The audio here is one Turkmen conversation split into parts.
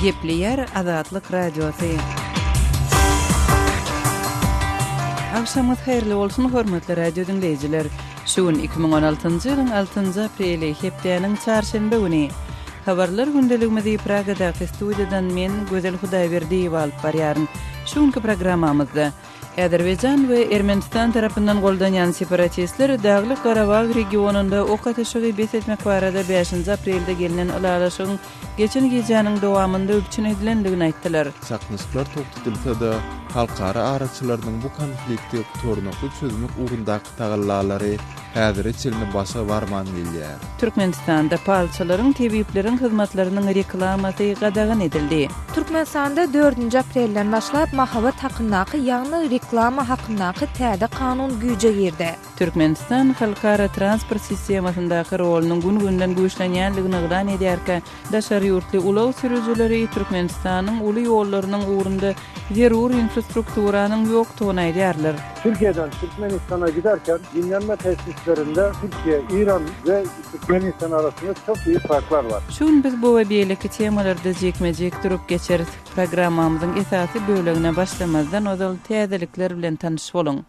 Gepli Azatlyk Radiosu. Akşamyz hayrly bolsun hormatly radio dinleyijiler. Şuun 2016-njy ýylyň 6-njy apreli hepdeniň çarşembe güni. Habarlar gündeligimizi Pragadaky studiýadan men Gözel Hudaýberdiýew alyp barýaryn. Şuňky programmamyzda Azerbaýjan we Ermenistan tarapyndan goldanýan separatistler Dagly Garabag regionunda ok ateşigi besetmek barada 5-nji aprelde gelinen ulalaşygyň geçen gecäniň dowamında öpçün edilendigini aýtdylar. Saknysyklar toktatylsa da halkara araçylarynyň bu konflikti tornaky çözmek uğrundaky tagallary häzir çelini başa barman gelýär. Türkmenistanda palçylaryň tebipleriň hyzmatlarynyň reklamasy gadagan edildi. Türkmenistanda 4-nji aprelden başlap mahabat hakkyndaky ýagny reklama hakkyndaky täze kanun güýje girdi. Türkmenistan halkara transport sistemasyndaky rolunyň gün-günden güýçlenýänligini ýylan edýärkä, daşary ýurtly ulaw sürüjileri Türkmenistanyň uly ýollarynyň uğrunda zerur infrastrukturanyň ýokdugyny aýdýarlar. Türkiye'den Türkmenistan'a giderken dinlenme tesislerinde Türkiye, İran ve Türkmenistan arasında çok büyük farklar var. Şun biz bu ve beýleki temalarda jekmejek durup geçeriz. Programmamyzyň esasy bölegine başlamazdan ozal täzelikler bilen tanyş bolun.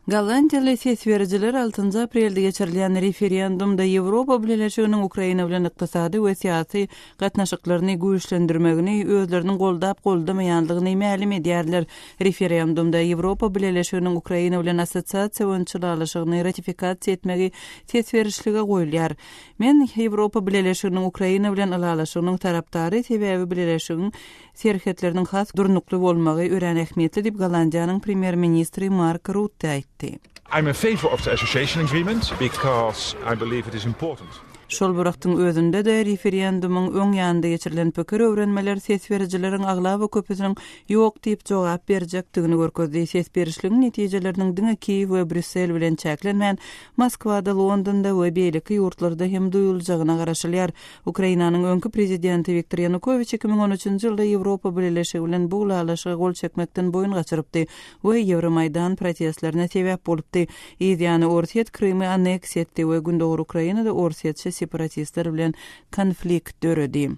Gollandiýaly sesberjiler 6-njy aprelde geçirilýän referendumda Ýewropa Birleşiginiň Ukraina bilen ykdysady we syýasy gatnaşyklaryny güýçlendirmegini özleriniň goldap-goldamaýanlygyny ma'lum edýärler. Referendumda Ýewropa Birleşiginiň Ukraina bilen assosiasiýa öňçülalyşygyny ratifikasiýa etmegi sesberişlige goýulýar. Men Ýewropa Birleşiginiň Ukraina bilen ulalaşygynyň tarapdary sebäbi Birleşigiň serhetleriniň has durnukly bolmagy ören ähmiýetli diýip Gollandiýanyň premier ministri Mark Rutte aýtdy. I'm in favor of the association agreement because I believe it is important. Şol bıraktyň özünde de referendumyň öň ýanynda geçirilen pikir öwrenmeler sesberjileriň aglaby köpüsiniň ýok diýip jogap berjekdigini görkezdi. Sesberişligiň netijeleriniň diňe Kiýew we Brüssel bilen çäklenmän, Moskwada, Londonda we beýleki ýurtlarda hem duýuljagyna garaşylýar. Ukrainanyň öňkü prezidenti Viktor Yanukovych 2013-nji ýylda Ýewropa Birleşigi bilen bu ulalaşyga gol çekmekden boyun gaçyrypdy we Ýewromaýdan protestlerine sebäp bolupdy. Ýa-ni Orsiýet Krymy anneksiýa etdi we gündöwür Ukrainada Orsiýetçi separatistler bilen konflikt döredi.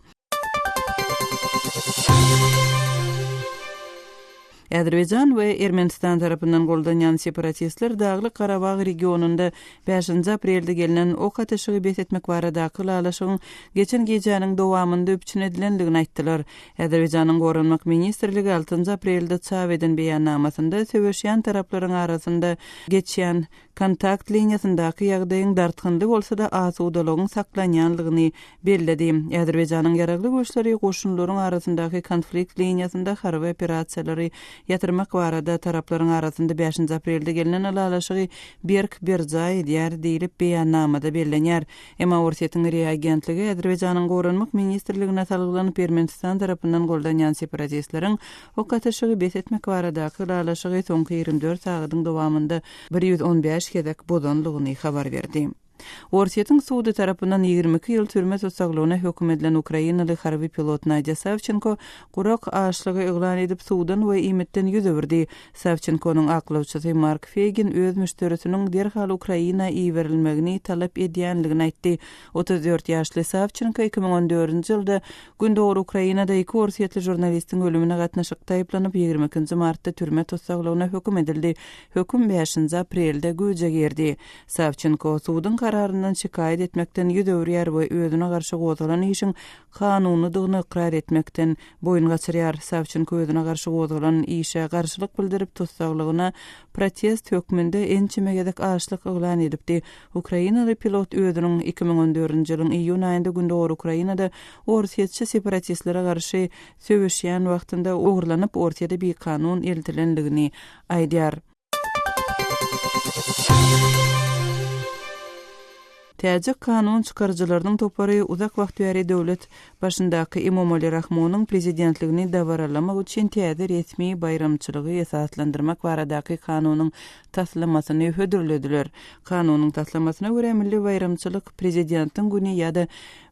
Azerbaýjan we Ermenistan tarapyndan goldanýan separatistler Dagly Garabag regionunda 5-nji aprelde gelinen ok ateşigi besetmek baradaky ulalaşygyň geçen gecäniň dowamında öpçün edilendigini aýtdylar. Azerbaýjanyň Gorunmak ministrligi 6-njy aprelde çap eden beýannamasynda söwüşýän taraplaryň arasynda geçýän kontakt liniýasyndaky ýagdaýyň dartgynly bolsa da asudalygyň saklanýanlygyny belledi. Azerbaýjanyň ýaragly güýçleri goşunlaryň arasyndaky konflikt liniýasynda harby operasiýalary ýatyrmak barada taraplaryň arasynda 5-nji aprelde gelinen ulalaşygy berk berjay edýär diýilip beýannamada bellenýär. Emma Orsiýetiň reagentligi Azerbaýjanyň Gorunmak ministrligine salgylanyp Ermenistan tarapyndan goldanýan separatistleriň ok ateşigi besetmek baradaky ulalaşygy soňky 24 sagatyň dowamında 115 kedek bodanlygyny habar berdi. Orsiýetiň sudy tarapyndan 22 ýyl türme tutsaglygyna hökm edilen Ukrainaly harby pilot Nadya Savchenko gurak aşlygy eglan edip sudan we imetden ýüzüberdi. Savchenko'nyň aklawçysy Mark Fegin öz müşterisiniň derhal Ukraina iýerilmegini talap edýänligini aýtdy. 34 ýaşly Savchenko 2014-nji ýylda gündöwür Ukrainada 2 orsiýetli jurnalistiň ölümine gatnaşykda aýplanyp 22 martda türme tutsaglygyna hökm edildi. Hökm 5-nji aprelde güýje girdi. Savchenko sudyň kararından şikayet etmekten ýüdöwrýär we özüne garşy gozalan işiň kanunydygyny ikrar etmekten boyun gaçyrýar. Savchenko özüne garşy gozalan işe garşylyk bildirip tutsaglygyna protest hökmünde ençimegedek aşlyk eglan edipdi. Ukrainaly pilot özüniň 2014-nji ýylyň iýun aýynda gündöwür Ukrainada orsiýetçi separatistlere garşy söwüşýän wagtynda ogurlanyp orsiýada bir kanun eltilenligini aýdýar. Täze kanun çykarjylarynyň topary uzak wagt bäri döwlet başyndaky Emomali Rahmonyň prezidentligini dawaralamak üçin täze resmi bayramçylygy esaslandyrmak baradaky kanunyň taslamasyny hödürlediler. Kanunyň taslamasyna görä milli bayramçylyk prezidentiň güni ýa-da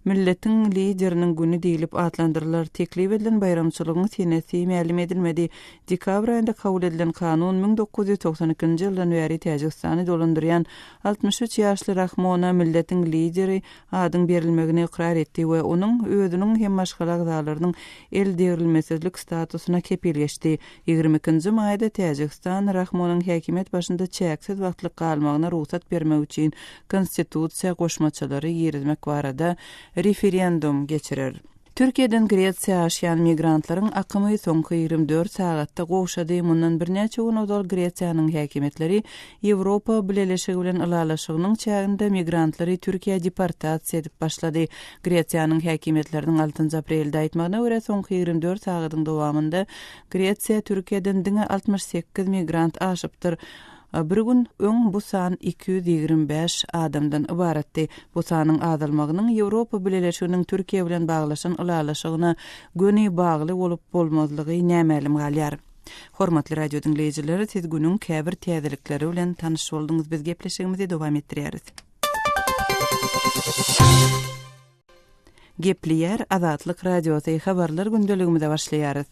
milletin liderinin günü diýilip atlandyrılar. Teklip edilen bayramçylygyň senesi ma'lum edilmedi. Dekabr aýynda kabul edilen kanun 1992-nji ýyldan beri Täjikistany dolandyrýan 63 ýaşly Rahmona milletin lideri adyň berilmegini ikrar etdi we onuň özüniň hem başga agzalarynyň el devrilmesizlik statusuna kepilgeçdi. 22-nji maýda Täjikistan Rahmonyň häkimet başynda çäksiz wagtlyk galmagyna ruhsat bermek üçin konstitusiýa goşmaçylary ýeritmek barada referendum geçirer. Türkiýeden Gretsiýa aşýan migrantlaryň akymy soňky 24 sagatda gowşady. Mundan birnäçe gün ozal Gretsiýanyň häkimetleri Ýewropa bileşigi bilen ylalaşygynyň çäginde migrantlary Türkiýe deportasiýa edip başlady. Gretsiýanyň häkimetleriniň 6 aprelde aýtmagyna görä soňky 24 sagatyň dowamında Gretsiýa Türkiýeden diňe 68 migrant aşypdyr. Bir gün öň bu san 225 adamdan ibaratdy. Bu sanyň azalmagynyň Ýewropa bileşiginiň Türkiýe bilen baglaşan ylalaşygyna göni bagly bolup bolmazlygy nämälim galýar. Hormatly radio dinleýijileri, siz günüň käbir täzelikleri bilen tanyş boldyňyz. Biz gepleşigimizi dowam etdirýäris. Gepliyer Azatlyk Radiosyny habarlar gündeligimizde başlaýarys.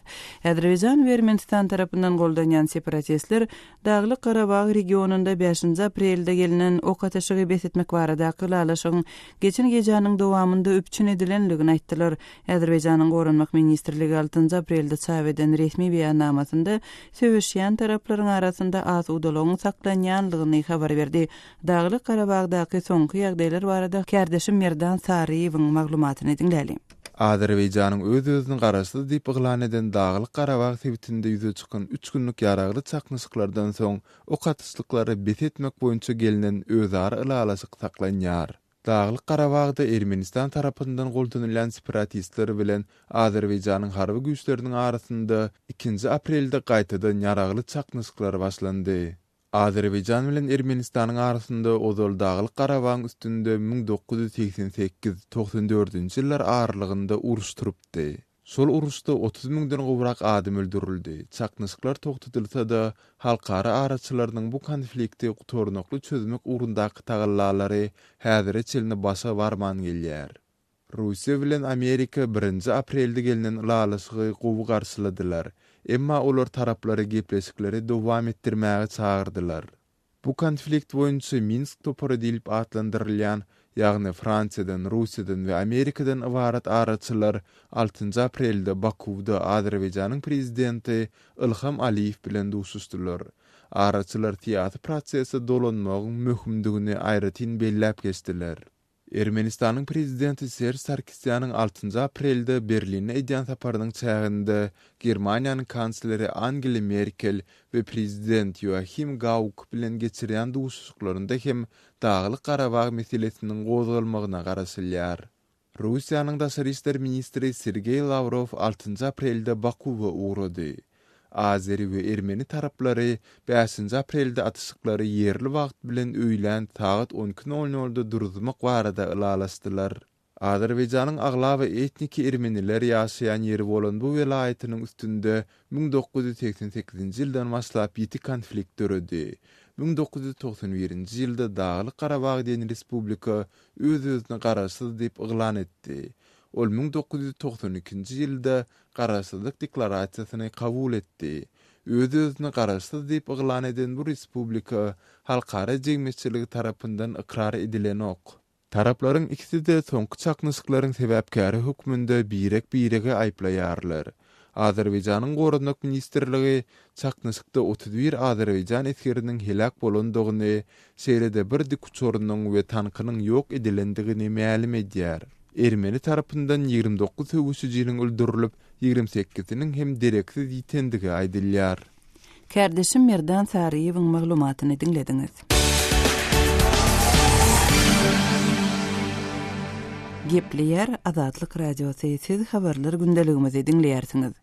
Azerbaýjan we Ermenistan tarapyndan goldanýan separatistler Dagly Karabag regionunda 5 aprelde gelinen ok ateşigi besetmek barada kylalaşygyň geçen gejanyň dowamında öpçün edilenligini aýtdylar. Azerbaýjanyň Gorunmak ministrligi 6 aprelde çap eden resmi beýannamasynda söwüşýän taraplaryň arasynda az udalagyň saklanýanlygyny habar berdi. Dagly Karabagdaky soňky ýagdaýlar barada kardeşim Merdan Sariýewiň maglumatyny dinläli. Azerbaýjanyň öz-özüni garaşdy diýip ýylan eden Dagly Karabag sebitinde ýüze çykan 3 günlük ýaragly çaknysyklardan soň ok atışlyklary besetmek boýunça gelinen özara ylalaşyk saklanýar. Dagly Karabagda Ermenistan tarapyndan goldanılan separatistler bilen Azerbaýjanyň harby güýçleriniň arasynda 2 aprelde gaýtadan ýaragly çaknysyklar başlandy. Azerbaýjan bilen Ermenistanyň arasynda ozal Dagly Karabag üstünde 1988-94-nji ýyllar aralygynda uruş turupdy. Şol uruşda 30 000-den gowrak adam öldürildi. Çaknysyklar toktatylsa da halkara araçylarynyň bu konflikti tornokly çözmek ugrundaky tagallalary häzire çelini başa barman gelýär. Russiýa bilen Amerika 1 aprelde gelinen ylalaşygy gowy garşyladylar. Emma olar taraplary gepleşikleri dowam etdirmäge çağırdylar. Bu konflikt boýunça Minsk topary diýilip atlandyrylýan, ýagny Fransiýadan, Russiýadan we Amerikadan ibarat araçylar 6 aprelde Bakuwda Azerbaýjanyň prezidenti Ilham Aliýew bilen duşuşdylar. Araçylar teatr prosesi dolanmagyň möhümdigini aýratyn belläp geçdiler. Ermenistanyň prezidenti Serge Sarkisyanyň 6 aprelde Berlinne edýän saparynyň çäginde Germaniýanyň kansleri Angela Merkel we prezident Joachim Gauck bilen geçirýän duşuşyklarynda hem Dagly Karabag meselesiniň gozgalmagyna garaşylýar. Russiýanyň daşary işler ministri Sergey Lavrov 6 aprelde Bakuwga ugrady. Azeri we Ermeni taraplary 5 aprelde atışıklary yerli wagt bilen öýlen saat 12:00-da duruzmak barada ylalaşdylar. Azerbaýjanyň agla we etniki ermeniler ýaşaýan ýeri bolan bu welaýatynyň üstünde 1988-nji ýyldan başlap 7 konflikt töredi. 1991-nji ýylda Dagly Karabag diýen respublika öz-özüne garaşsyz diýip ýylan etdi. Ol 1992-nji ýylda garaşsyzlyk deklarasiýasyny kabul etdi. Öz-özüne garaşsyz diýip ýylan eden bu respublika halkara jemgyýetçiligi tarapyndan ikrar edilen ok. Taraplaryň ikisi de soňky çaknysyklaryň sebäpkäri hökmünde birege aýplaýarlar. Azerbaýjanyň Gorunmak ministrligi çaknysykda 31 Azerbaýjan eskeriniň helak bolandygyny, şeýrede bir dik uçurunyň we tankynyň ýok edilendigini ma'lum edýär. Ermeni tarapyndan 29 söwüşçüniň öldürilip, 28-iniň hem dereksiz ýitendigi aýdylýar. Kardeşim Merdan Sariýewiň maglumatyny dinlediňiz. Gepliyer Azatlyk Radiosyny siz habarlar gündeligimizi dinleýärsiňiz.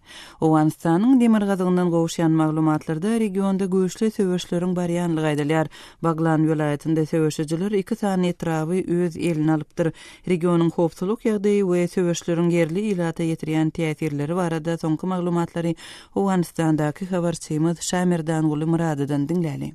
Owganistanyň demirgazygynyň gowşýan maglumatlarda regionda göýçli söwüşleriň barýanlygy aýdylýar. Baglan welaýatynda söwüşçiler 2 sany etrawy öz elini alypdyr. Regionyň howpsuzlyk ýagdaýy we söwüşleriň yerli ilata ýetirýän täsirleri barada soňky maglumatlary Owganistandaky habarçymyz Şamirdan Guly Muradydan dinläli.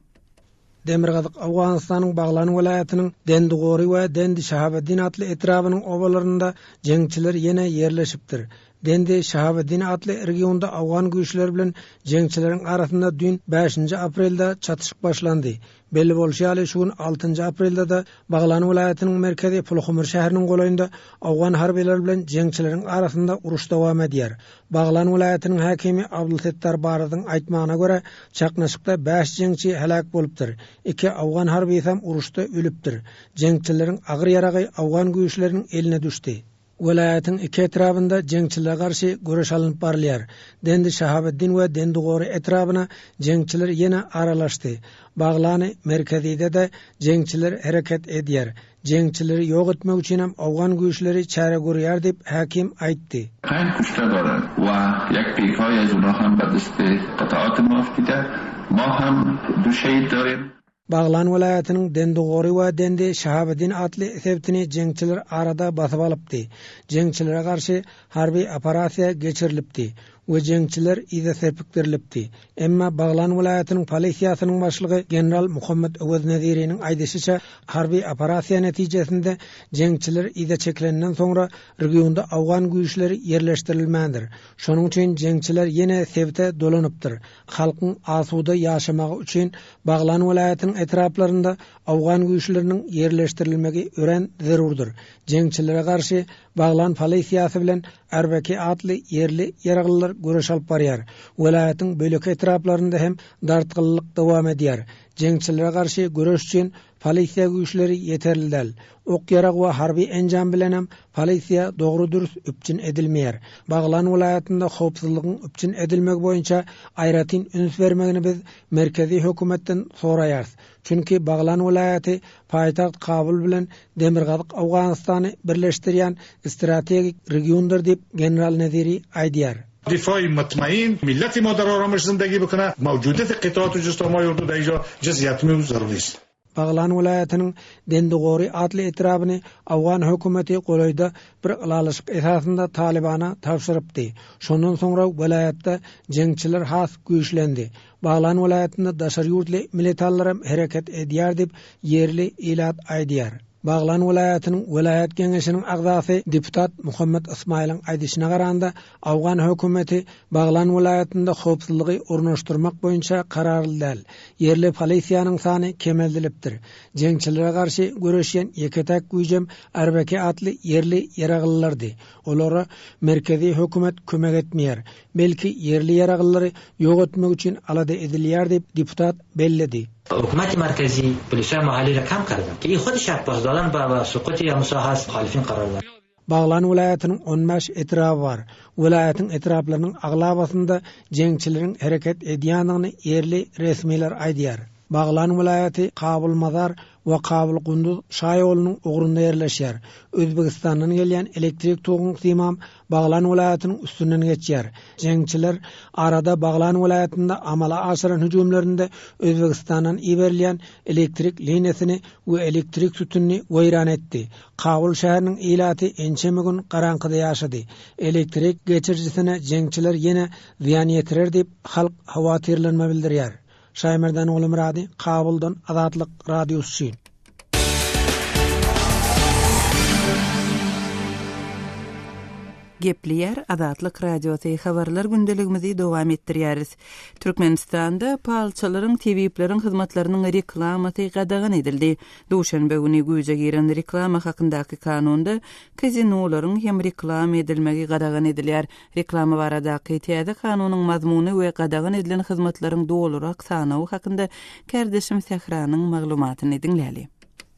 Demirgazyk Awganystanyň Baglan welaýatynyň Dendigori we Dendi Şahabeddin atly etrabynyň obalarynda jeňçiler ýene yerleşipdir. Dendi Şahabeddin atly regionda Awgan güýçleri bilen jeňçileriň arasynda dün 5 aprelde çatışyk başlandy. Belli bolşaly şuň 6 aprelde da Baglan welaýatynyň merkezi Pulhumur şäheriniň golaýynda Awgan harbiler bilen jeňçileriň arasynda uruş dowam edýär. Baglan welaýatynyň hakimi Abdulsettar Baradyň aýtmagyna görä, çaknaşykda 5 jeňçi helak bolupdyr. 2 Awgan harby hem uruşda ölüpdir. Jeňçileriň agyr ýaragy Awgan güýçleriniň eline düşdi. Welaýatyň iki etrabynda jeňçilerge garşy görüş alınıp barylýar. Dendi Şahabeddin we Dendigori etrabyna jeňçiler ýene aralaşdy. Baglany merkezide de jeňçiler hereket edýär. Jeňçileri ýok etmek üçin hem Awgan güýçleri çare görýär dip hakim aýtdy. Kein kuşta dara we yak peýkay az ona hem badysty qataat mafkida ma hem du şeýit darin. Baglan welaýatynyň Dendigori we Dendi Şahabeddin atly sebtini jeňçiler arada basyp alypdy. Jeňçilere garşy harby operasiýa geçirilipdi. We jeňçiler ýa sepikdirilipdi. Emma Baglan welaýatynyň polisiýasynyň başlygy general Muhammed Owad Naziriniň aýdysyça harby operasiýa netijesinde jeňçiler ýa çeklenden soňra regionda Awgan güýçleri yerleşdirilmädir. Şonuň üçin jeňçiler ýene sebte dolanypdyr. Halkyň asuda ýaşamagy üçin Baglan welaýatynyň etraplarynda Awgan güýçleriniň yerleşdirilmegi ören zerurdur. Jeňçilere garşy Baglan polisiýasy bilen Erbeki atly yerli ýaraglylar görüş alyp barýar. Welaýatyň bölek etraplarynda hem dartgyllyk dowam edýär. Jeňçilere garşy görüş üçin polisiýa güýçleri ýeterli däl. Ok yarag we harby enjam bilen hem polisiýa dogry dürüst üpçün edilmeýär. Baglan welaýatynda howpsuzlygyň üpçün edilmegi boýunça aýratyn üns bermegini biz merkezi hökümetden soraýarys. Çünki Baglan welaýaty paýtagt Kabul bilen Demirgazyk Awganystany birleşdirýän strategik regiondur dip general Naziri aýdýar. دفاع مطمئن ملت ما در آرامش زندگی بکنه موجودیت قطعات اجتماعی اردو در اینجا جزئیات می ضروری است. Baglan welaýatynyň Dendigori atly etrabyny Awgan hökümeti golaýda bir ýalaşyk esasynda Talibana tapşyrypdy. Şondan soňra welaýatda jeňçiler has güýçlendi. Baglan welaýatynda daşary ýurtly militarlar hereket edýär dip yerli ilat aýdýar. Baglan welaýatynyň welaýat geňeşiniň agzasy deputat Muhammed Ismaýlyň aýdyşyna garanda Awgan hökümeti Baglan welaýatynda howpsuzlygy ornaşdyrmak boýunça kararly däl. Yerli polisiýanyň sany kemeldilipdir. Jeňçilere garşy görüşýän ýeketek güýjem Erbeki atly yerli ýaraglylardy. Olary merkezi hökümet kömek etmeýär. Belki yerli ýaraglylary ýok etmek üçin alada edilýär dip deputat belledi. حکومت مرکزی پلیس‌های محلی را کم کرده که این خودش پاس دادن با سقوط یا مساحت مخالفین قرار داد. Baglan welaýatynyň 15 etrapy bar. Welaýatyň etraplarynyň aglabasynda jeňçileriň hereket edýändigini yerli resmiler aýdýar. Baglan welaýaty Kabul Mazar we Kabul Gunduz şaýolunyň ugrunda ýerleşýär. Özbegistanyň gelýän elektrik togyň symam Baglan welaýatynyň üstünden geçýär. Jeňçiler arada Baglan welaýatynda amala aşyran hüjümlerinde Özbegistanyň iberilýän elektrik liniýasyny we elektrik sütünni weýran etdi. Kabul şäheriniň ilaty ençemegün garankyda ýaşady. Elektrik geçirjisine jeňçiler ýene ziýan ýetirer dip halk hawatyrlanma bildirýär. Şaýmerdan Oğlum Radi, Kabuldan Azatlyk Radiosu. Gepliýär Azatlyk Radiosu habarlar gündeligimizi dowam etdirýäris. Türkmenistanda palçylaryň TV-leriň hyzmatlarynyň reklamaty gadagan edildi. Duşanbe güni güýje giren reklama hakyndaky kanunda kazinolaryň hem reklam edilmegi gadagan edilýär. Reklama baradaky täze kanunyň mazmuny we gadagan edilen hyzmatlaryň dolurak sanawy hakynda kardeşim Sehranyň maglumatyny dinläli.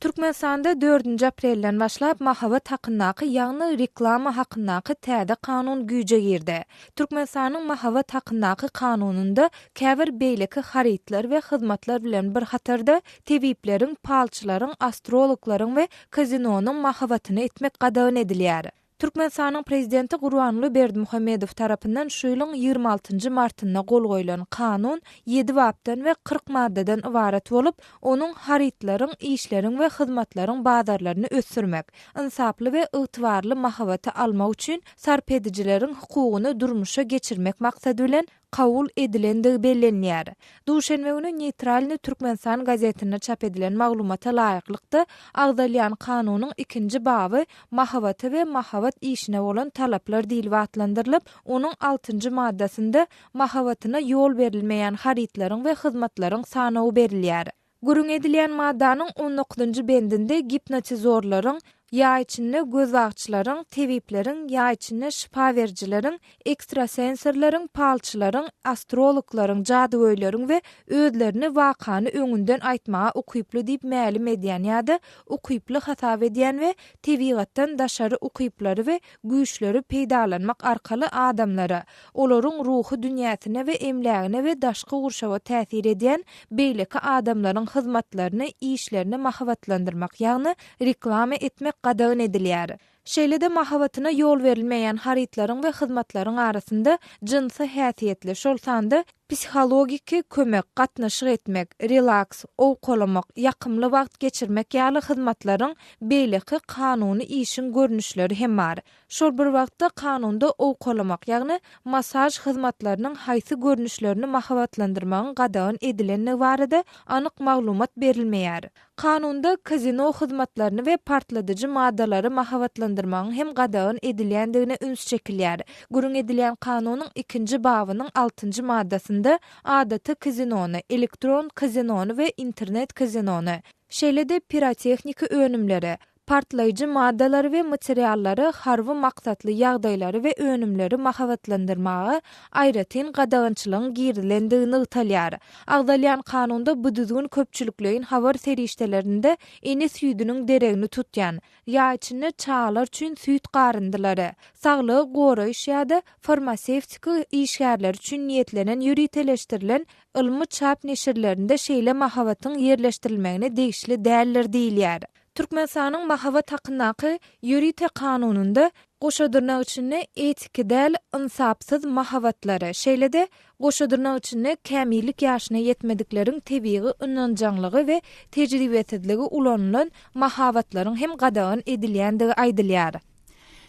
Türkmenistanda 4 aprelden başlap mahabat hakkındaky ýagny reklama hakkındaky täze kanun güýje girdi. Türkmenistanyň mahabat hakkındaky kanununda käbir beýleki haritler we hyzmatlar bilen bir hatarda TV-leriň, palçylaryň, astrologlaryň we kazinonyň mahabatyny etmek gadagan edilýär. Türkmenistanyň prezidenti Gurbanly Berdimuhammedow tarapyndan şu ýylyň 26 martynda gol goýulan kanun 7 babdan we 40 maddeden ibaret bolup, onuň haritlaryň, işleriň we hyzmatlaryň bazarlaryny ösürmek, insaply we ygtybarly mahabaty almak üçin sarp edijileriň hukugyny durmuşa geçirmek maksady bilen kabul edilendigi bellenýär. Duşanbe günü Neytralny Türkmenistan gazetinde çap edilen maglumata laýyklykda agdalýan kanunyň 2-nji baby mahawaty we mahawat işine bolan talaplar diýilip atlandyrylyp, onuň 6-njy maddasynda mahawatyna ýol berilmeýän haritlaryň we hyzmatlaryň sanawy berilýär. Gürüň edilýän maddanyň 19-njy bendinde gipnotizorlaryň ýa içinde göz agçylaryň, tebipleriň, ýa içinde şifa berjileriň, ekstrasensorlaryň, palçylaryň, astrologlaryň, jadygoýlaryň we özlerini wakany öňünden aýtmaga ukyply diýip mälim edýän ýa-da ukyply hasap edýän we tebigatdan daşary ukyplary we güýçleri peýdalanmak arkaly adamlara, olaryň ruhy dünýäsine we emlägine we daşky gurşawa täsir edýän beýleki adamlaryň hyzmatlaryny, işlerini mahawatlandyrmak ýagny reklama etmek gadagyn edilýär. Şeýlede mahawatyna ýol berilmeýän haritlaryň we hyzmatlaryň arasynda jinsy häsiýetli, şol sanda psihologiki kömek, gatnaşyk etmek, relaks, owkalamak, ýakymly wagt geçirmek ýaly hyzmatlaryň beýleki kanuny işin görnüşleri hem bar. Şol bir wagtda kanunda owkalamak, ýagny masaj hyzmatlarynyň haýsy görnüşlerini mahawatlandyrmagyň gadagyn edileni barada anyk maglumat berilmeýär. Kanunda kazino hyzmatlaryny we partladyjy maddalary mahawatlandyrmagyň hem gadagyn edilýändigine üns çekilýär. Gürüň edilýän kanunyň 2-nji babynyň 6-njy maddasynda adaty kazinony, elektron kazinony we internet kazinony, şeýlede pirotehnika önümleri, partlaýjy maddalary we materiallary harby maksatly ýagdaýlary we önümleri mahawatlandyrmagy aýratyn gadagynçylygyň girilendigini ýytalýar. Agdalýan kanunda bu düzgün köpçüliklerin habar seriştelerinde eni süýdüniň deregini tutýan, ýa içinde çağlar üçin süýt garındylary, saglygy goraýyş ýa-da farmasevtika işgärleri üçin niýetlenen ýürüteleşdirilen ilmi çap neşirlerinde şeýle mahawatyň ýerleşdirilmegine degişli däliller diýilýär. Türkmenistanyň mahawat hakynaky ýürüte kanununda goşadyrnak üçin etikidäl insapsyz mahawatlary, şeýlede goşadyrnak üçin kämillik ýaşyna ýetmedikleriň tebii ünanjanlygy we tejribesizligi ulanylan mahawatlaryň hem gadagyn edilýändigi aýdylýar.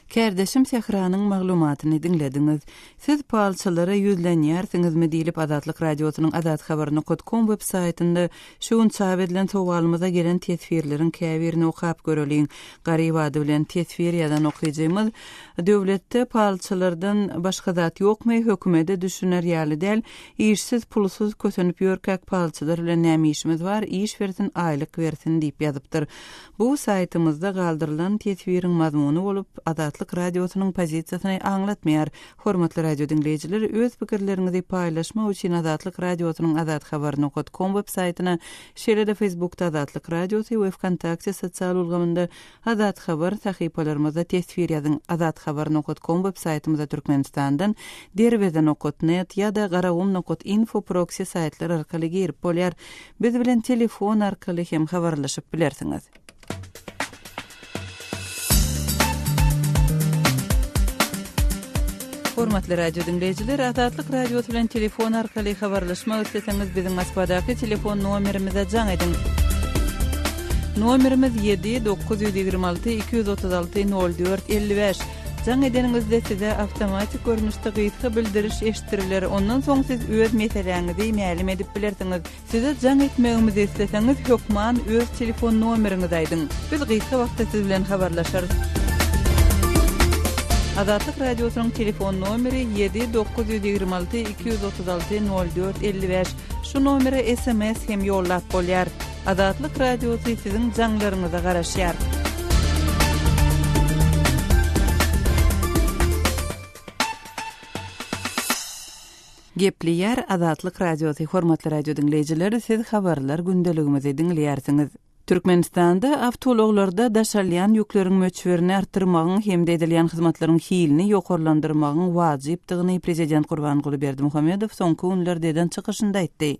Kerdeşim Sehranyň maglumatyny dinlediňiz. Siz palçylara ýüzlenýärsiňizmi diýilip Adatlyk radiosynyň adathabaryny.com web saýtynda şuň çap edilen sowalymyza gelen tesbirleriň käbirini okap göreliň. Garyb ady bilen tesbir ýadan okuyjymyz. Döwletde palçylardan başga zat ýokmy, hökümete düşüner ýaly däl, işsiz pulsuz kösenip ýörkäk palçylar bilen näme işimiz bar, iş bersin, aýlyk bersin diýip ýazypdyr. Bu saýtymyzda galdyrylan tesbiriň mazmuny bolup Adatlyk radiosynyň pozisiýasyny aňlatmaýar. Hormatly radio dinleýijiler, öz pikirleriňizi paýlaşmak üçin Adatlyk radiosynyň adathabaryny.com web saýtyna, şeýle-de Facebookda Adatlyk radiosy we WhatsApp sosial ulgamynda Adat habar sahypalarymyzda tesbir ýazyň. Adathabaryny.com web saýtymyzda Türkmenistandan derweden.net ýa-da garawum.info proxy saýtlar arkaly girip bolýar. Biz bilen telefon arkaly hem habarlaşyp bilersiňiz. Hormatly radio dinleýijiler, Adatlyk radiosu bilen telefon arkaly habarlaşmak isteseňiz biziň Moskvadaky telefon nomerimize jaň edin. Nomerimiz 7-926-236-04-55. Jaň edeniňizde size awtomatik görnüşde gyýytgy bildiriş eşitdiriler. Ondan soň siz öz meseleňizi mälim edip bilersiňiz. Size jaň etmegimizi isteseňiz hökman öz telefon nomeriňizi aýdyň. Biz gyýytgy wagtda siz bilen habarlaşarys. Adatlyk radiosynyň telefon nomeri 7-926-236-04-55. Şu nomere SMS hem ýollap bolýar. Adatlyk radiosy siziň jaňlaryňyza garaşýar. Gepliyar Adatlyk radiosy, hormatly radio dinleýijiler, siz habarlar gündeligimizi dinleýärsiňiz. Türkmenistanda awtologlarda daşalýan ýükleriň möçberini artyrmagyň hem edilýän hyzmatlaryň hilini ýokarlandyrmagyň wajypdygyny prezident Gurbanguly Berdimuhammedow soňky günlerde eden çykyşynda aýtdy.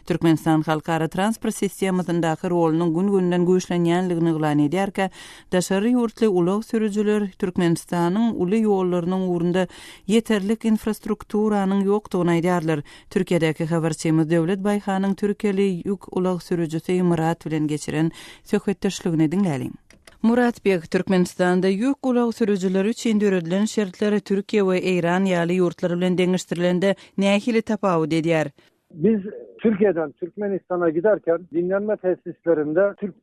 Türkmenistan halkara transport sistemasyndagky rolunyň gün-günden güýçlenýänligini ýylan edýärkä, daşary ýurtly ulag sürüjüler Türkmenistanyň uly ýollarynyň urunda ýeterlik infrastrukturanyň ýokdugyny aýdýarlar. Türkiýedäki habarçymyz Döwlet Baýhanyň Türkiýeli ýük ulag sürüjüsi Murat bilen geçiren söhbetdeşligini dinläliň. Murat Beg Türkmenistanda ýük ulag sürüjüleri üçin döredilen şertleri Türkiye we Iran ýaly ýurtlar bilen deňişdirilende nähili tapawut edýär. Biz Türkiye'den Türkmenistan'a giderken dinlenme tesislerinde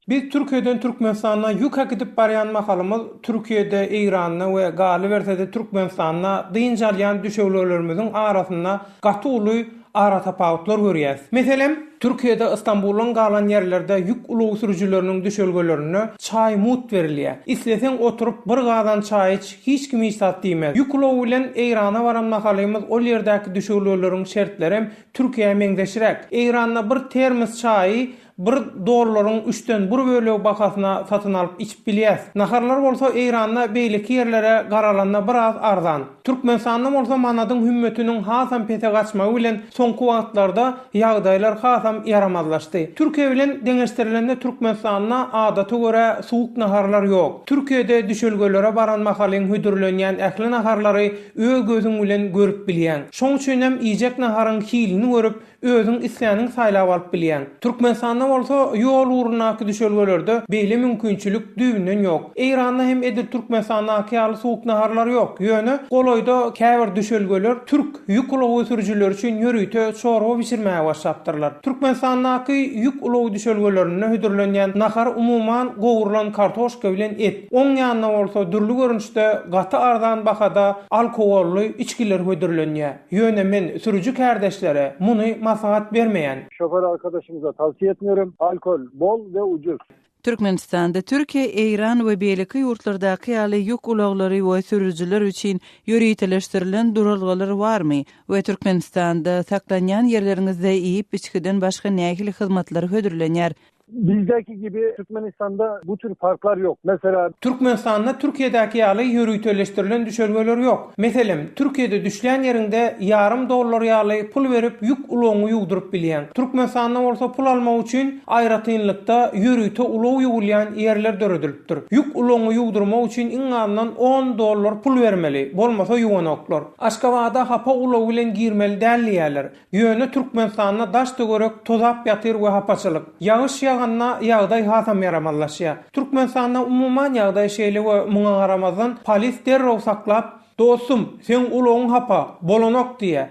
Biz Türkiye'den Türkmenistan'a yük akıtıp baryan makalımız Türkiye'de İran'na ve gali versede Türkmenistan'a dıyıncal düşevlerlerimizin arasında katı uluy ara tapawutlar görýäs. Meselem Türkiye'de İstanbul'un galan yerlerde yük uluğu sürücülerinin düşölgelerine çay mut verilýär. İslesen oturup bir gadan çay iç, hiç kimi istat diýmez. Yük uluğu bilen İran'a varan makalymyz ol ýerdäki düşölgelerin şertleri Türkiýe'ye meňdeşirek. İran'da bir termos çayı $1 3'ten 1 bölegi bakasyna satyn alyp içip bilýäs. Naharlar bolsa İran'da beýleki yerlere garalanna biraz arzan. Türkmenistanda bolsa manadyň hümmetiniň hasam pete gaçmagy bilen soňky wagtlarda ýagdaýlar hasam yaramazlaşdy. Türkiýe bilen deňeşdirilende Türkmenistanda adaty görä suwuk naharlar ýok. Türkiýede düşölgelere baran mahalyň hüdürlenýän ähli naharlary öz gözüň bilen görüp bilýän. Şoň üçin hem ýejek naharyň hilini görüp özüň isleýäniň saýlap alyp bilýän. Türkmenistanda bolsa ýol urunaky düşölgelerde beýle mümkinçilik düýünden ýok. İran'da hem edir Türkmenistanda ýaly suwuk naharlar ýok. Ýöne goloýda käbir düşölgeler Türk ýük ulugy sürüjüleri üçin ýörüýte çorba bişirmäge başlapdyrlar. Türkmenistandaky ýük ulugy düşölgelerine hüdürlenýän nahar umumyň gowurulan kartoşka bilen et. Oň ýanyna bolsa dürli görünüşde gaty arzan bahada alkogolly içkiler hüdürlenýär. Ýöne men sürüjü kardeşlere muny maslahat bermeýän. Şoför arkadaşımıza tavsiye etmiyorum. Alkol bol ve ucuz. Türkmenistanda Türkiye, İran we beýleki ýurtlardaky ýaly ýük ulaglary we sürüjüler üçin ýörüýteleşdirilen duralgalar barmy? We Türkmenistanda saklanýan ýerleriňizde iýip içkiden başga nähili hyzmatlar hödürlenýär? Bizdeki gibi Türkmenistan'da bu tür farklar yok. Mesela Türkmenistan'da Türkiye'deki ýaly ýörüýteleşdirilen düşölgeler yok. Meselem Türkiye'de düşlän ýerinde $0.5 ýaly pul berip ýük ulagyny ýugdurup bilýän. Türkmenistanda bolsa pul almak üçin aýratynlykda ýörüýte ulagy ýugulýan ýerler döredilipdir. Ýük ulagyny ýugdurmak üçin iň azyndan $10 pul bermeli, bolmasa ýuwanoklar. Aşgabatda hapa ulagy bilen girmeli dälýärler. Ýöne Türkmenistanda daş tögerek tozap ýatyr we hapaçylyk. Ýagyş ýagdaý hasam yaramazlaşýar. Türkmenistanda umumyň ýagdaý şeýle we muňa garamazdan polis derrew saklap, "Dostum, sen ulagyň hapa, bolanok" diýär.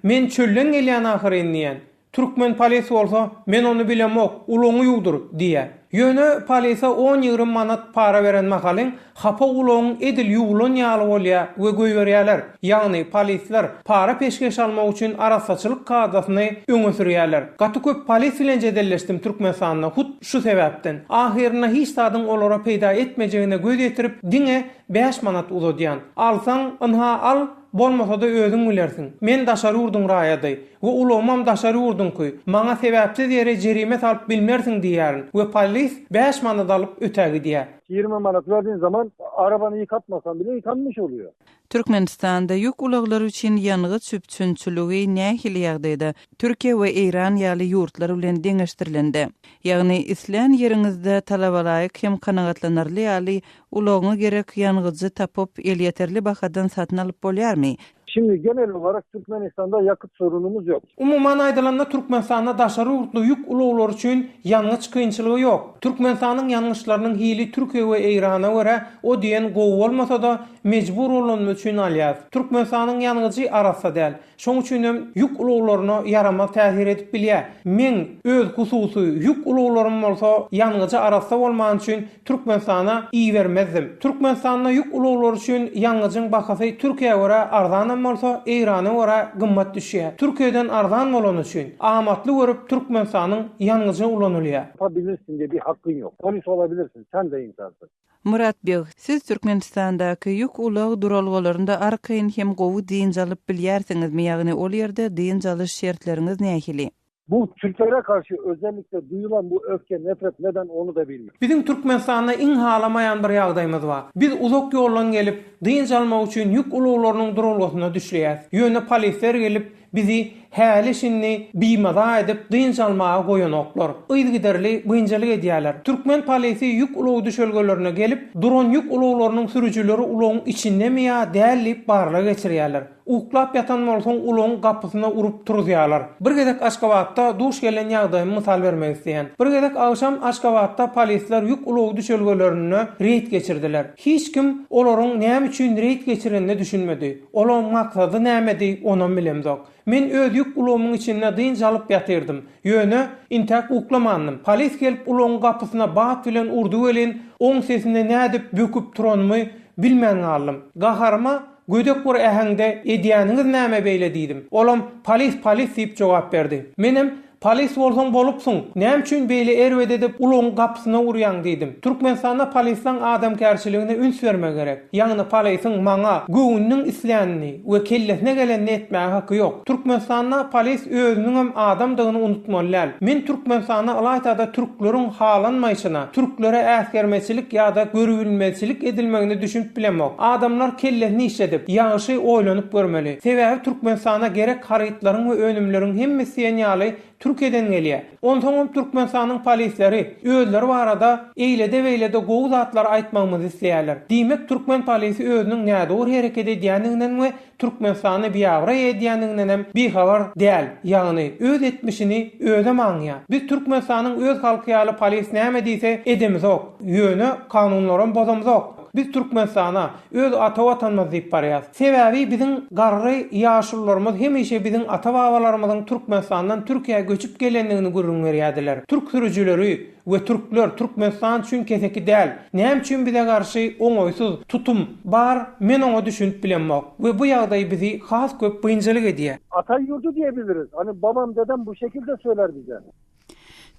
Men çölden gelýän ahyryn diýen. Türkmen polisi bolsa, "Men onu bilemok, ulagyny ýugdur" diýär. Ýöne polise 10-20 manat para beren mahalyň hapa ulagyň edil ýugulan ýaly bolýar we göýberýärler. Ýagny polisler para peşkeş almak üçin arasaçylyk kadasyny öňe sürýärler. Gaty köp polis bilen jedelleşdim Türkmenistanda hut şu sebäpden. Ahirine hiç tadyň olara peýda etmejegine göz ýetirip diňe 5 manat uzadýan. Alsaň ynha al, bolmasa da özüň bilersiň. Men daşary urdum raýady we ulamam daşary urdumky. Maňa sebäpsiz ýere jerime salyp bilmersiň diýärin we polis 5 manat alyp ötägi diýär. 20 manat verdiğin zaman arabanı yıkatmasan bile yıkanmış oluyor. Türkmenistanda ýük ulaglary üçin ýanygy süpçünçüligi nähili ýagdaýda Türkiye we İran ýaly ýurtlar bilen deňeşdirilende. Ýagny isleýän ýeriňizde talabalaýyk hem kanagatlanarly ýaly ulagyny gerek ýanygyjy tapyp el ýeterli bahadan satyn alyp bolýarmy? Şimdi genel olarak Türkmenistan'da yakıt sorunumuz yok. Umuman aýdylanda Türkmenistanda daşary urtly ýük ulaglar üçin ýanygy kynçylygy yok. Türkmenistanyň ýanyşlarynyň hili Türkiye we İrana görä o diýen gowy bolmasa da mejbur bolanmak üçin alýar. Türkmenistanyň ýanygy arasa däl. Şoň üçin hem ýük ulaglaryna yaramaz täsir edip bilýär. Men öz hususy ýük ulaglarym bolsa ýanygy arasa bolman üçin Türkmenistana iý bermezdim. Türkmenistanda ýük ulaglar üçin ýanygyň bahasy Türkiýe görä arzan bolsa İran'a wara gymmat düşýär. Türkiýeden arzan bolan üçin amatly görüp Türkmenistanyň ýanygy ulanylýar. Yapabilirsin diye bir hakkın yok. Polis olabilirsin, sen de insansın. Murat Beg, siz Türkmenistandaky ýük ulag duralgalarynda arkaýyn hem gowy diýen alyp bilýärsiňizmi? Ýagny ol ýerde diýen alyş şertleriňiz nähili? Bu Türklere karşı özellikle duyulan bu öfke, nefret neden onu da bilmiyorum. Bizim Türkmenistan'da inhalamayan bir ýagdaýymyz var. Biz uzak ýoldan gelip diýen almak üçin ýük ulaglarynyň duralgasyna düşýär. Ýöne polisler gelip bizi häli şinni biýmada edip diýen almaga goýanoklar. Ýygyderli bynjalyk edýärler. Türkmen polisi ýük ulagy düşölgelerine gelip duran ýük ulaglarynyň sürüjüleri ulagyň içindemi ýa dälip barla geçirýärler. uklap yatan bolsaň ulyň gapysyna urup turýarlar. Bir gezek Aşgabatda duş gelen ýagdaýy mysal bermek isleýän. Bir gezek agşam Aşgabatda polisler ýük ulow düşelgelerini reýt geçirdiler. Hiç kim olaryň näme üçin reýt geçirenini düşünmedi. Olaryň maksady nämedi, onu bilemzok. Men öz ýük ulowumyň içinde dynja alyp ýatyrdym. Ýöne intak uklamandym. Polis gelip ulowyň gapysyna bat bilen urdy welin, oň sesinde nädip böküp turanymy bilmän galym. Gaharma gödek bir ähengde edýäniňiz näme beýle diýdim. Olam polis diýip jogap berdi. Menem polis bolsaň bolupsyň. Näme üçin beýle erwed edip ulowyň gapysyna urýan diýdim. Türkmenistanda polisiň adamkärçiligine üns bermek gerek. Ýagny polisiň maňa göwünniň isleýänini we kellesine gelenini etmäge haky ýok. Türkmenistanda polis özüniň hem adamdygyny unutmaly. Men Türkmenistanda alaýtada türkleriň halanmaýyşyna, türklere äsgermeçilik ýa-da görübilmeçilik edilmegini düşünüp bilemok. Adamlar kellesini işledip, ýaşy oýlanyp görmeli. Sebäbi Türkmenistana gerek harytlaryň we önümleriň hemmesi ýaly Türkiýeden gelýär. Ondan Türkmenistanyň polisleri özleri barada eýlede beýlede gowy zatlar aýtmagymyzy isleýärler. Diýmek Türkmen polisi özüniň näde ur hereket edýäninden we Türkmenistany biýagry edýäninden hem bihabar däl. Ýagny öz etmişini öze maňýar. Biz Türkmenistanyň öz halky ýaly polis näme diýse edemizok. Ýöne kanunlaryny bozamyzok. Biz Türkmenistana öz ata watanymyzy diýip barýar. Sebäbi biziň garry ýaşullarymyz hemişe biziň ata-babalarymyzyň Türkmenistandan Türkiýeye göçüp gelendigini görüň berýärdiler. Türk sürüjüleri we türkler Türkmenistan üçin keseki däl. Näme üçin bize garşy oňoýsuz tutum bar, men oňa düşünüp bilemok. We bu ýagdaý bizi has köp kynçylyk edýär. Ata yurdu diyebiliriz. Hani babam dedem bu şekilde söyler bize.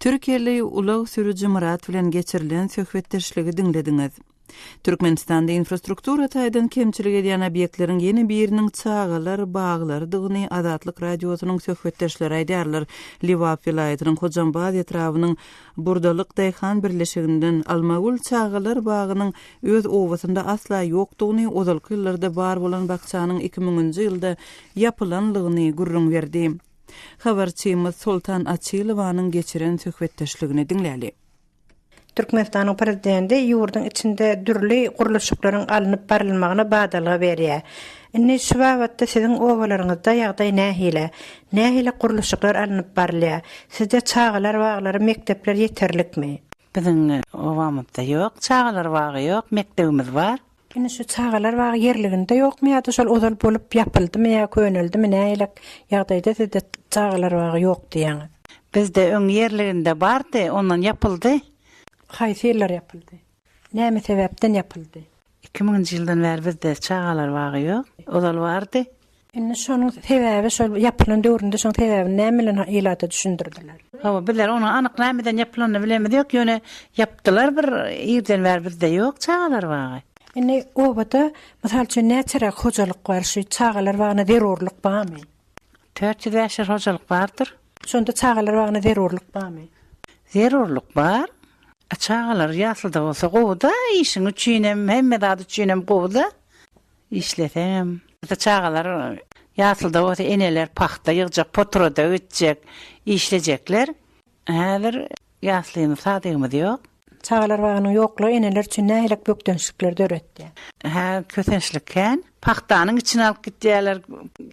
Türkiýeli ulaw sürüji Murat bilen geçirilen söhbetdeşligi dinlediňiz. Türkmenistanda infrastruktura taýdan kemçilik edýän obýektleriň ýeni biriniň çağalar, baglar dygyny Azatlyk radiosynyň söhbetdeşleri aýdarlar. Liwap vilayatynyň Hojambaz etrawynyň Burdalyk daýhan birleşiginden Almagul çağalar bagynyň öz owasynda asla ýokdugyny, ozalky ýyllarda bar bolan bakçanyň 2000-nji ýylda ýapylanlygyny gurrun berdi. Habarçymyz Sultan Açylowanyň geçiren söhbetdeşligini dinläli. Türkmenistanyň prezidenti ýurdun içinde dürli guruluşlaryň alınıp barylmagyna badalyk berýär. Indi şu wagtda siziň owalaryňyzda ýagdaý nähile? Nähile guruluşlar alınıp barylýar? Sizde çağalar, baglar, mekdepler ýeterlikmi? Biziň owamyzda ýok, çağalar bagy ýok, mektebimiz bar. Indi şu çağalar bagy ýerliginde ýokmy ýa-da şol ozal bolup ýapyldymı ýa könüldimi? Nähile ýagdaýda sizde çağalar bagy ýok diýäň? Bizde öň ýerliginde bardy, ondan ýapyldy. Haýsy ýerler ýapyldy? Näme sebäpden ýapyldy? 2000-nji ýyldan bäri bizde çağalar bagy ýok, ozal bardy. Indi şonuň sebäbi şol ýapylan döwründe şoň sebäbi näme bilen ýylata düşündirdiler? Hawa biler onu anyk nämeden ýapylanyny bilemedi ýok, ýöne ýapdylar bir ýerden bäri bizde ýok çağalar bagy. Indi obada mysal üçin näçe hojalyk bar, şu çağalar bagyna zerurlyk barmy? 400 hojalyk bardyr. Şonda çağalar bagyna zerurlyk barmy? Zerurlyk bar. Çağalar ýaslda bolsa gowda, işiň üçin hem medad üçin hem gowda işletem. Çağalar ýaslda bolsa eneler paxta ýygjak, potroda ötjek, işlejekler. Häzir ýaslyny sadygymyz ýok. Çağalar bagynyň ýoklugy eneler üçin nähilek bökdençlikler döretdi. Ha, kötençlikken paxtanyň içine alyp gitýärler,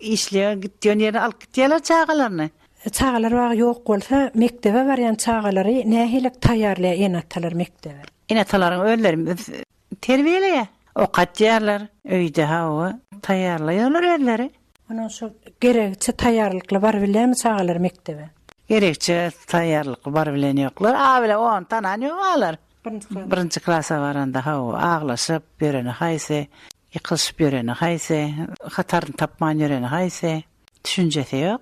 işleýär, gitýän ýere alyp gitýärler çağalaryny. Çağalar bagy ýok bolsa, mektebe barýan çağalary nähilek taýýarlaýar enatalar mektebe. Enatalaryň özlerimiz terbiýeleýär. Okatýarlar, öýde hawa taýýarlaýarlar özleri. Onuň şu gerekçe taýýarlyklar bar bilenmi çağalar mektebe? Gerekçe taýýarlyk bar bilen ýoklar. Abile 10 tanan ýoklar. Birinji klasa baranda hawa aglaşyp bereni haýsy, ýykyşyp bereni haýsy, hataryny tapman ýöreni haýsy, düşünjesi ýok.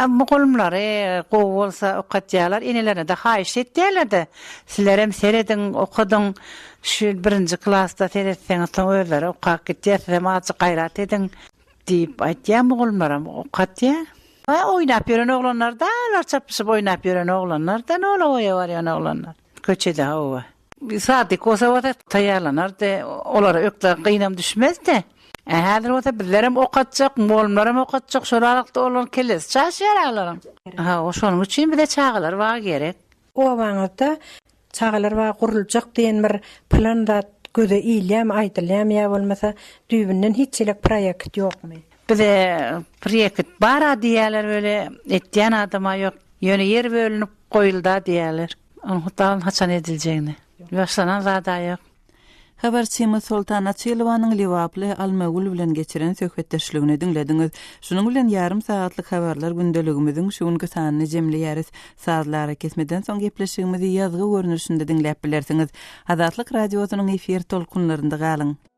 Muğulmları gowy bolsa okatýarlar, enelerine de haýyş etdiler. Sizlerem seredin, okudun, şu birinji klasda seretseňiz soň özleri okap gitýär, maçy gaýrat edin diýip aýtýar muğulmaram okatýar. Oýnap ýören oglanlar da, alar çapyşyp oýnap ýören oglanlar da, nola oýa barýan oglanlar. Köçede hawa. Sadyk olsa da taýýarlanar, olara ökle gynam düşmezdi. Häzir bolsa bizlerim okatjak, muğulmaram okatjak, şolarlykda olan keles çaşýarlar. Ha, oşonuň üçin bize çağalar bagy gerek. O wagtda çağalar bagy guruljak diýen bir planda göze ilýär, aýdylýar ýa bolmasa düýbünden hiçlik proýekt ýokmy? bize preket bara diýerler böyle etdiýän adama yok. Ýöne yer bölünip goýulda diýerler. Onu haçan haçan ediljegini. Ýaşlanan zada yok. Habarçymyz Sultan Açylowanyň Liwaply Almagul bilen geçiren söhbetdeşligini dinlediňiz. Şunyň bilen ýarym saatlyk habarlar gündeligimiziň şu günkü sanyny jemleýäris. Saatlara kesmeden soň gepleşigimizi ýazgy görnüşinde dinläp bilersiňiz. Azatlyk radiosynyň efir tolkunlarynda galyň.